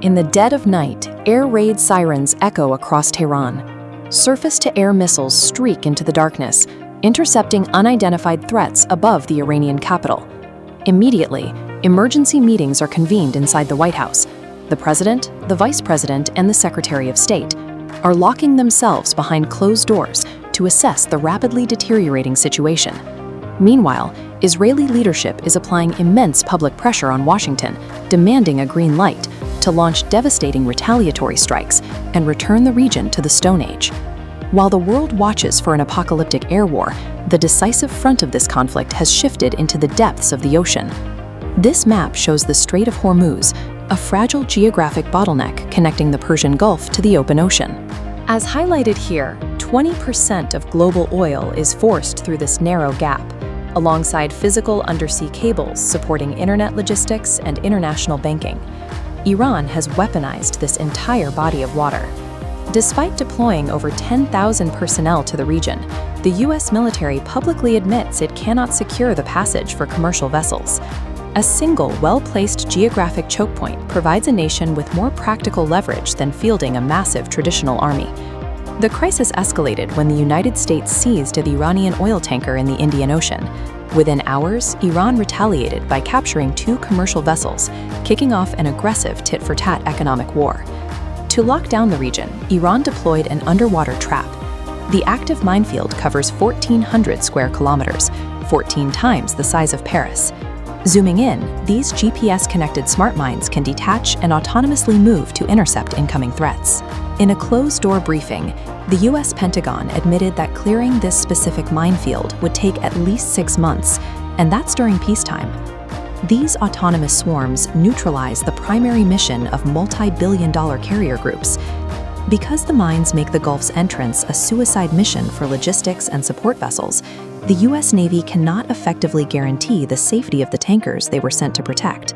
In the dead of night, air raid sirens echo across Tehran. Surface-to-air missiles streak into the darkness, intercepting unidentified threats above the Iranian capital. Immediately, emergency meetings are convened inside the White House. The president, the vice president, and the Secretary of State are locking themselves behind closed doors to assess the rapidly deteriorating situation. Meanwhile, Israeli leadership is applying immense public pressure on Washington, demanding a green light to launch devastating retaliatory strikes and return the region to the Stone Age. While the world watches for an apocalyptic air war, the decisive front of this conflict has shifted into the depths of the ocean. This map shows the Strait of Hormuz, a fragile geographic bottleneck connecting the Persian Gulf to the open ocean. As highlighted here, 20% of global oil is forced through this narrow gap, alongside physical undersea cables supporting internet logistics and international banking. Iran has weaponized this entire body of water. Despite deploying over 10,000 personnel to the region, the U.S. military publicly admits it cannot secure the passage for commercial vessels. A single, well-placed geographic choke point provides a nation with more practical leverage than fielding a massive traditional army. The crisis escalated when the United States seized the Iranian oil tanker in the Indian Ocean. Within hours, Iran retaliated by capturing 2 commercial vessels, kicking off an aggressive tit-for-tat economic war. To lock down the region, Iran deployed an underwater trap. The active minefield covers 1,400 square kilometers, 14 times the size of Paris. Zooming in, these GPS-connected smart mines can detach and autonomously move to intercept incoming threats. In a closed-door briefing, the U.S. Pentagon admitted that clearing this specific minefield would take at least 6 months, and that's during peacetime. These autonomous swarms neutralize the primary mission of multi-billion-dollar carrier groups. Because the mines make the Gulf's entrance a suicide mission for logistics and support vessels, the U.S. Navy cannot effectively guarantee the safety of the tankers they were sent to protect.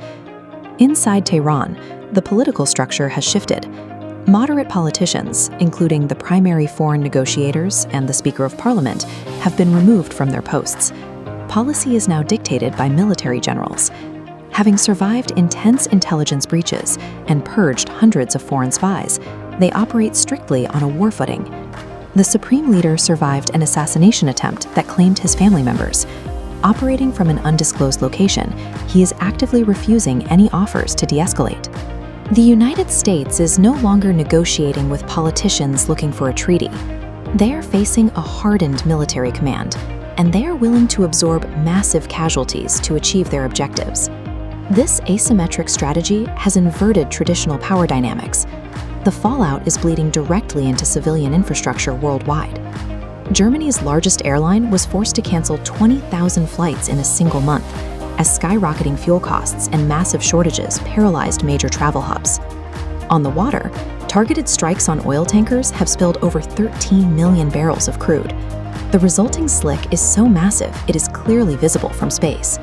Inside Tehran, the political structure has shifted. Moderate politicians, including the primary foreign negotiators and the Speaker of Parliament, have been removed from their posts. Policy is now dictated by military generals. Having survived intense intelligence breaches and purged hundreds of foreign spies, they operate strictly on a war footing. The supreme leader survived an assassination attempt that claimed his family members. Operating from an undisclosed location, he is actively refusing any offers to de-escalate. The United States is no longer negotiating with politicians looking for a treaty. They are facing a hardened military command, and they are willing to absorb massive casualties to achieve their objectives. This asymmetric strategy has inverted traditional power dynamics. The fallout is bleeding directly into civilian infrastructure worldwide. Germany's largest airline was forced to cancel 20,000 flights in a single month, as skyrocketing fuel costs and massive shortages paralyzed major travel hubs. On the water, targeted strikes on oil tankers have spilled over 13 million barrels of crude. The resulting slick is so massive it is clearly visible from space.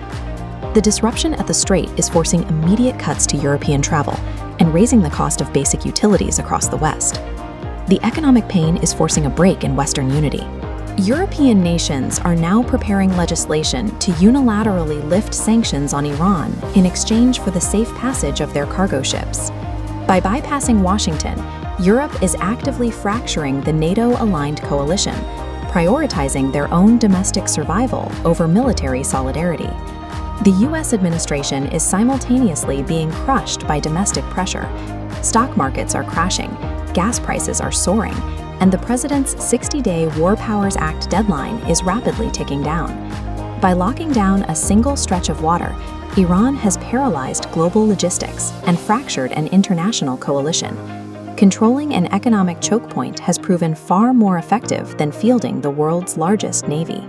The disruption at the strait is forcing immediate cuts to European travel and raising the cost of basic utilities across the West. The economic pain is forcing a break in Western unity. European nations are now preparing legislation to unilaterally lift sanctions on Iran in exchange for the safe passage of their cargo ships. By bypassing Washington, Europe is actively fracturing the NATO-aligned coalition, prioritizing their own domestic survival over military solidarity. The U.S. administration is simultaneously being crushed by domestic pressure. Stock markets are crashing, gas prices are soaring, and the president's 60-day War Powers Act deadline is rapidly ticking down. By locking down a single stretch of water, Iran has paralyzed global logistics and fractured an international coalition. Controlling an economic choke point has proven far more effective than fielding the world's largest navy.